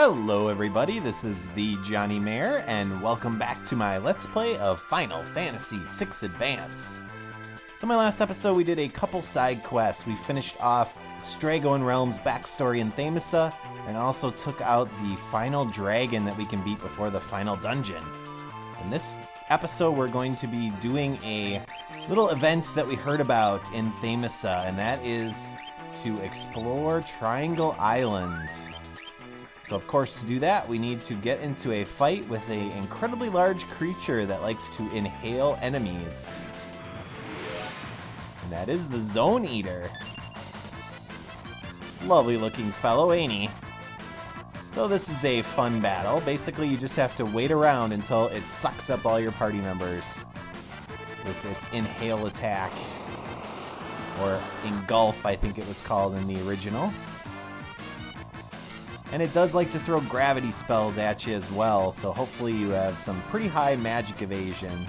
Hello everybody, this is thejonnymar, and welcome back to my Let's Play of Final Fantasy VI Advance. So in my last episode we did a couple side quests. We finished off Strago and Realm's backstory in Thamasa, and also took out the final dragon that we can beat before the final dungeon. In this episode we're going to be doing a little event that we heard about in Thamasa, and that is to explore Triangle Island. So of course, to do that, we need to get into a fight with an incredibly large creature that likes to inhale enemies. And that is the Zone Eater. Lovely looking fellow, ain't he? So this is a fun battle. Basically, you just have to wait around until it sucks up all your party members with its inhale attack. Or engulf, I think it was called in the original. And it does like to throw gravity spells at you as well, so hopefully you have some pretty high magic evasion.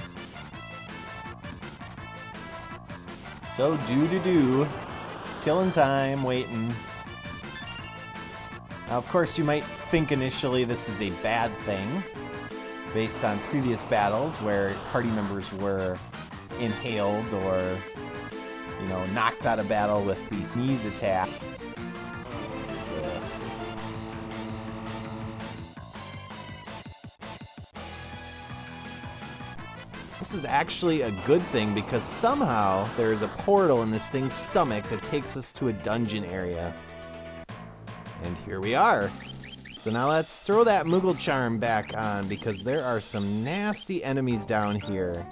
So do. Killing time, waiting. Now of course you might think initially this is a bad thing, based on previous battles where party members were inhaled or, you know, knocked out of battle with the sneeze attack. This is actually a good thing because somehow there is a portal in this thing's stomach that takes us to a dungeon area. And here we are. So now let's throw that Moogle charm back on because there are some nasty enemies down here.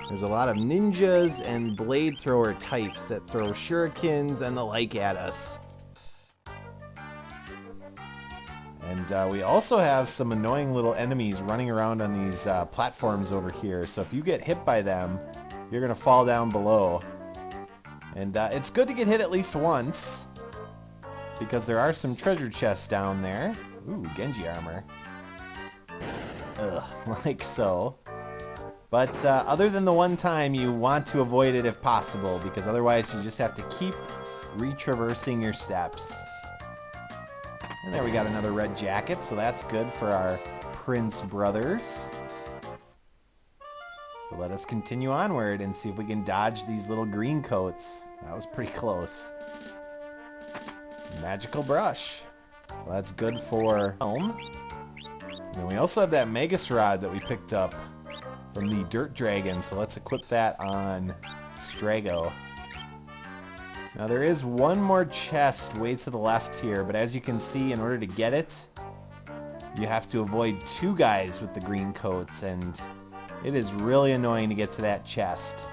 There's a lot of ninjas and blade thrower types that throw shurikens and the like at us. And we also have some annoying little enemies running around on these platforms over here. So if you get hit by them, you're going to fall down below. And it's good to get hit at least once, because there are some treasure chests down there. Ooh, Genji armor. Ugh, like so. But other than the one time, you want to avoid it if possible, because otherwise you just have to keep retraversing your steps. And there we got another red jacket, so that's good for our Prince brothers. So let us continue onward and see if we can dodge these little green coats. That was pretty close. Magical brush. So that's good for Helm. And then we also have that Magus Rod that we picked up from the Dirt Dragon, so let's equip that on Strago. Now there is one more chest way to the left here, but as you can see, in order to get it, you have to avoid two guys with the green coats, and it is really annoying to get to that chest.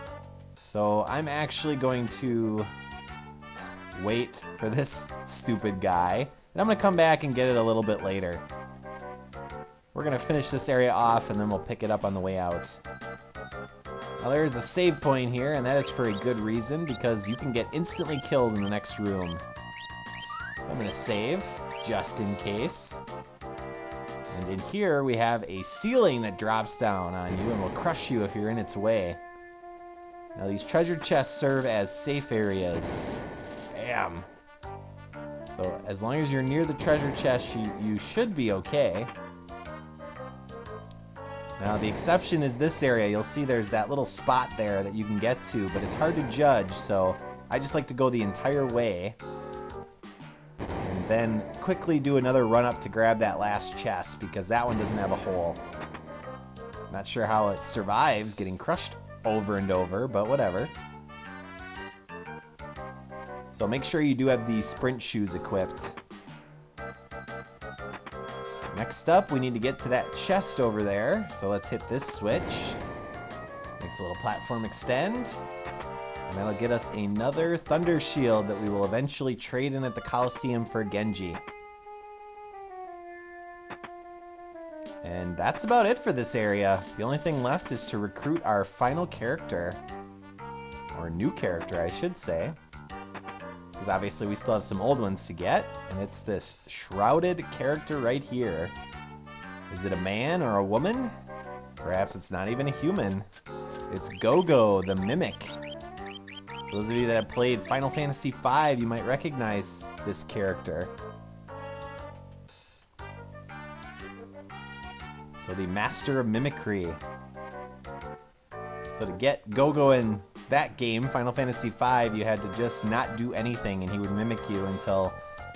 So I'm actually going to wait for this stupid guy, and I'm going to come back and get it a little bit later. We're going to finish this area off, and then we'll pick it up on the way out. Now there's a save point here, and that is for a good reason, because you can get instantly killed in the next room. So I'm going to save, just in case. And in here we have a ceiling that drops down on you and will crush you if you're in its way. Now these treasure chests serve as safe areas. Bam! So as long as you're near the treasure chest, you should be okay. Now the exception is this area. You'll see there's that little spot there that you can get to, but it's hard to judge, so I just like to go the entire way and then quickly do another run up to grab that last chest, because that one doesn't have a hole. Not sure how it survives getting crushed over and over, but whatever. So make sure you do have the sprint shoes equipped. Next up, we need to get to that chest over there, so let's hit this switch. Makes a little platform extend, and that'll get us another Thunder Shield that we will eventually trade in at the Coliseum for Genji. And that's about it for this area. The only thing left is to recruit our final character, or new character, I should say. Because obviously we still have some old ones to get, and it's this shrouded character right here. Is it a man or a woman? Perhaps it's not even a human. It's Go-Go, the Mimic. For those of you that have played Final Fantasy V, you might recognize this character. So the Master of Mimicry. So to get Go-Go in that game, Final Fantasy V, you had to just not do anything and he would mimic you until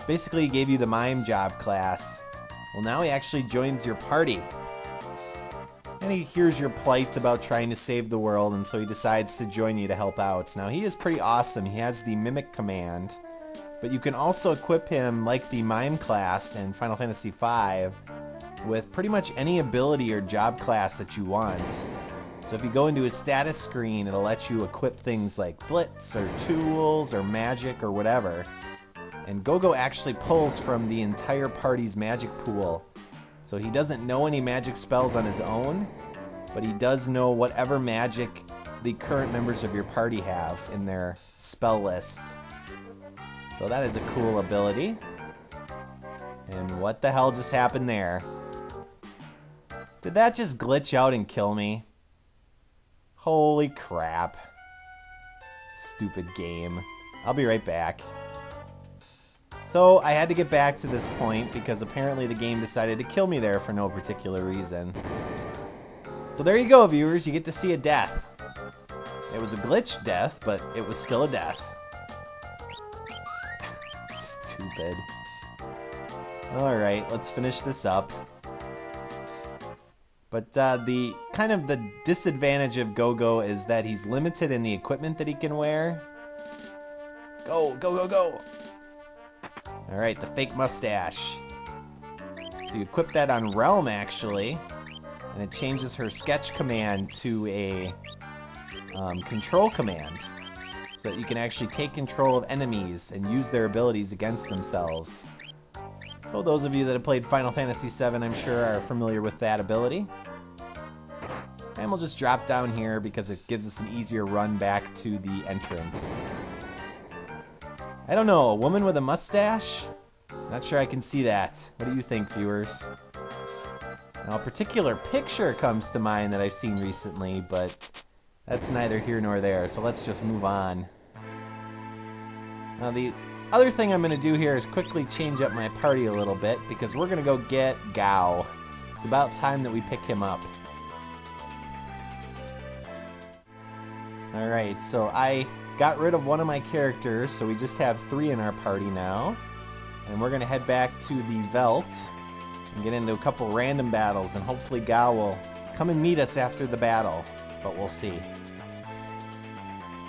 basically he gave you the mime job class. Well, now he actually joins your party. And he hears your plight about trying to save the world, and so he decides to join you to help out. Now, he is pretty awesome. He has the Mimic command, but you can also equip him like the Mime class in Final Fantasy V with pretty much any ability or job class that you want. So if you go into his status screen, it'll let you equip things like Blitz or Tools or Magic or whatever. And Go-Go actually pulls from the entire party's magic pool. So he doesn't know any magic spells on his own, but he does know whatever magic the current members of your party have in their spell list. So that is a cool ability. And what the hell just happened there? Did that just glitch out and kill me? Holy crap. Stupid game. I'll be right back. So I had to get back to this point because apparently the game decided to kill me there for no particular reason. So there you go, viewers. You get to see a death. It was a glitch death, but it was still a death. Stupid. Alright, let's finish this up. But the kind of the disadvantage of Go-Go is that he's limited in the equipment that he can wear. Go, go, go, go! Alright, the fake mustache. So you equip that on Realm, actually, and it changes her sketch command to a control command, so that you can actually take control of enemies and use their abilities against themselves. So those of you that have played Final Fantasy VII, I'm sure, are familiar with that ability. And we'll just drop down here because it gives us an easier run back to the entrance. I don't know, a woman with a mustache? Not sure I can see that. What do you think, viewers? Now, a particular picture comes to mind that I've seen recently, but that's neither here nor there, so let's just move on. Now, the other thing I'm going to do here is quickly change up my party a little bit, because we're going to go get Gao. It's about time that we pick him up. Alright, so I got rid of one of my characters, so we just have 3 in our party now. And we're going to head back to the Veldt and get into a couple random battles, and hopefully Gao will come and meet us after the battle, but we'll see.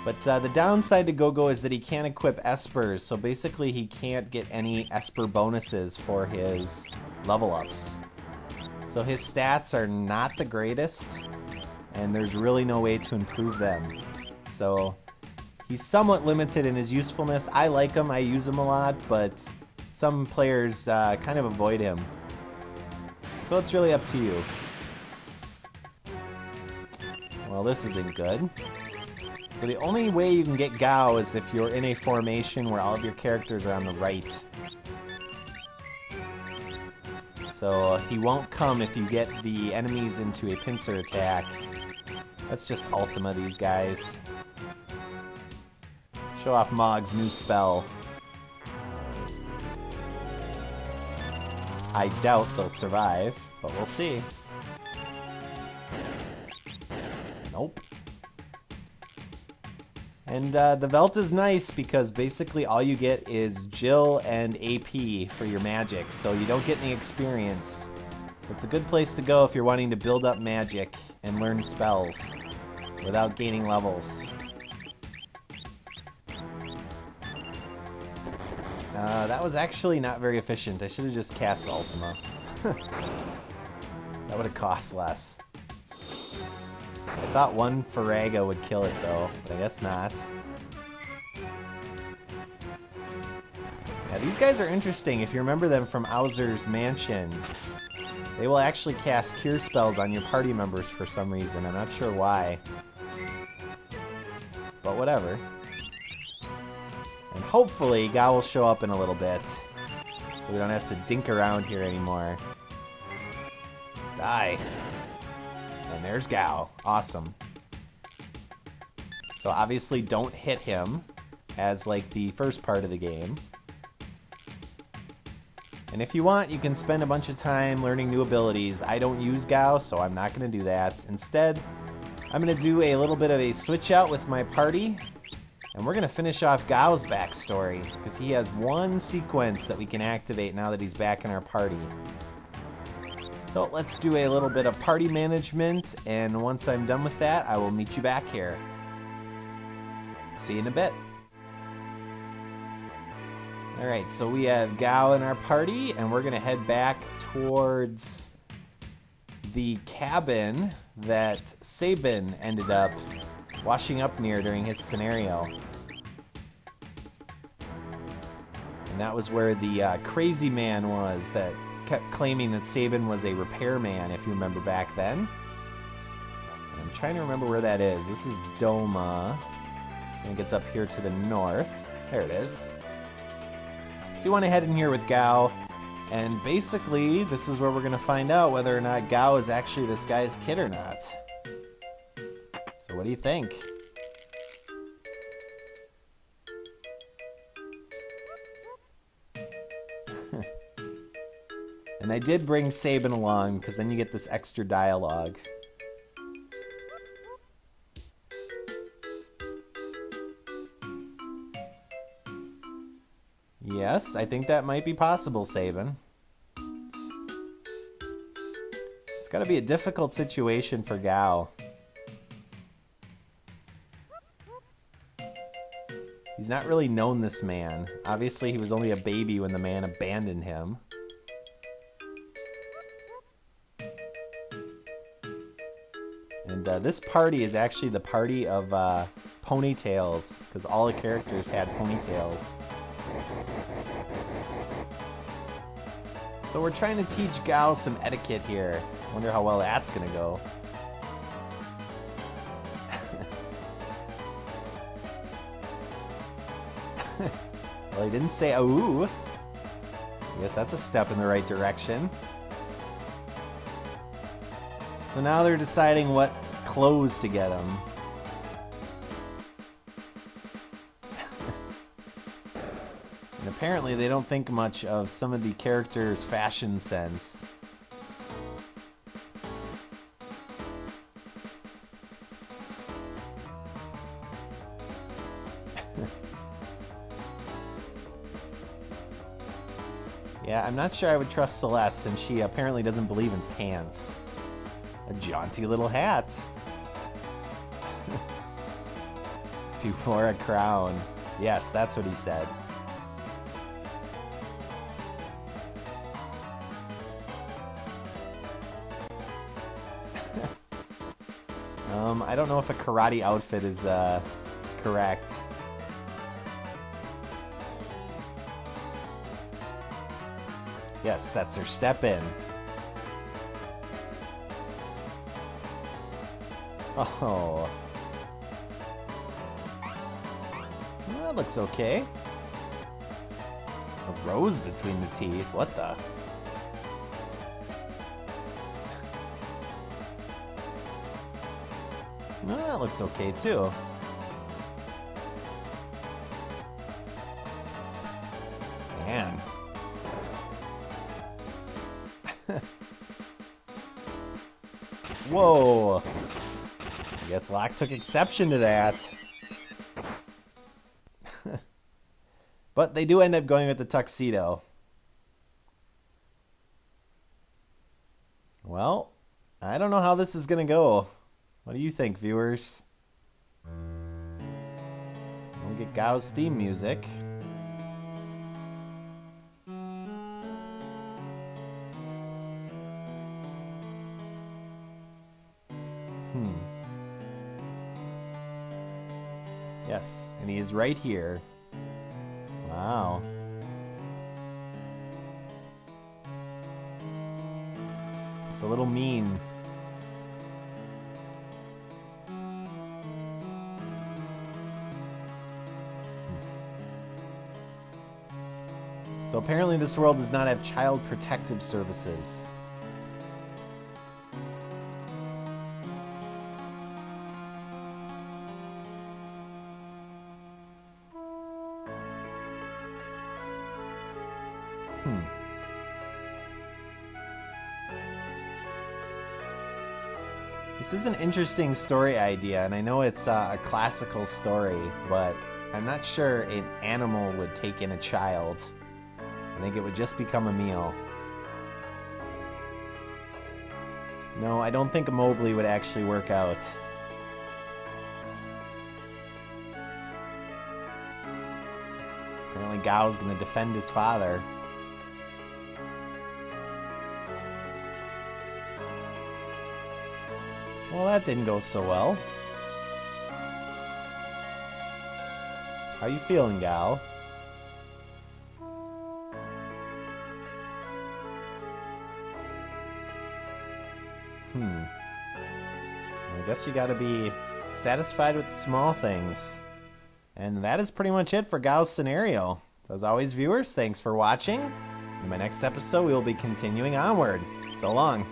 But the downside to Go-Go is that he can't equip Espers, so basically he can't get any Esper bonuses for his level ups. So his stats are not the greatest, and there's really no way to improve them. So he's somewhat limited in his usefulness. I like him, I use him a lot, but some players kind of avoid him. So it's really up to you. Well, this isn't good. So the only way you can get Gao is if you're in a formation where all of your characters are on the right. So he won't come if you get the enemies into a pincer attack. That's just Ultima, these guys. Show off Mog's new spell. I doubt they'll survive, but we'll see. Nope. And the Veldt is nice because basically all you get is Jill and AP for your magic, so you don't get any experience. So it's a good place to go if you're wanting to build up magic and learn spells without gaining levels. That was actually not very efficient. I should have just cast Ultima. That would have cost less. I thought one Faraga would kill it though, but I guess not. Yeah, these guys are interesting. If you remember them from Owzer's Mansion, they will actually cast cure spells on your party members for some reason. I'm not sure why. But whatever. And hopefully Gao will show up in a little bit, so we don't have to dink around here anymore. Die. And there's Gao. Awesome. So obviously don't hit him, as like the first part of the game. And if you want, you can spend a bunch of time learning new abilities. I don't use Gao, so I'm not going to do that. Instead, I'm going to do a little bit of a switch out with my party. And we're going to finish off Gao's backstory, because he has one sequence that we can activate now that he's back in our party. So let's do a little bit of party management, and once I'm done with that, I will meet you back here. See you in a bit. Alright, so we have Gao in our party, and we're going to head back towards the cabin that Sabin ended up washing up near during his scenario. And that was where the crazy man was that kept claiming that Sabin was a repairman, if you remember back then. I'm trying to remember where that is. This is Doma. I think it's up here to the north. There it is. So you want to head in here with Gao, and basically this is where we're going to find out whether or not Gao is actually this guy's kid or not. So what do you think? And I did bring Sabin along, because then you get this extra dialogue. Yes, I think that might be possible, Sabin. It's got to be a difficult situation for Gao. He's not really known this man. Obviously, he was only a baby when the man abandoned him. And this party is actually the party of ponytails, because all the characters had ponytails. So we're trying to teach Gao some etiquette here. Wonder how well that's gonna go. Well, he didn't say ooh. I guess that's a step in the right direction. So now they're deciding what clothes to get him. And apparently they don't think much of some of the characters' fashion sense. Yeah, I'm not sure I would trust Celeste, since she apparently doesn't believe in pants. A jaunty little hat. If you wore a crown. Yes, that's what he said. I don't know if a karate outfit is correct. Yes, that's her step in. Oh. Well, that looks okay. A rose between the teeth. What the? Well, that looks okay too. Man. Whoa. I guess Locke took exception to that. But they do end up going with the tuxedo. Well, I don't know how this is going to go. What do you think, viewers? We'll get Gao's theme music. Yes, and he is right here. Wow. It's a little mean. So apparently this world does not have child protective services. This is an interesting story idea, and I know it's a classical story, but I'm not sure an animal would take in a child. I think it would just become a meal. No, I don't think a Mobley would actually work out. Apparently Gao's gonna defend his father. Well, that didn't go so well. How you feeling, Gao? I guess you gotta be satisfied with the small things. And that is pretty much it for Gao's scenario. So as always, viewers, thanks for watching. In my next episode, we will be continuing onward. So long.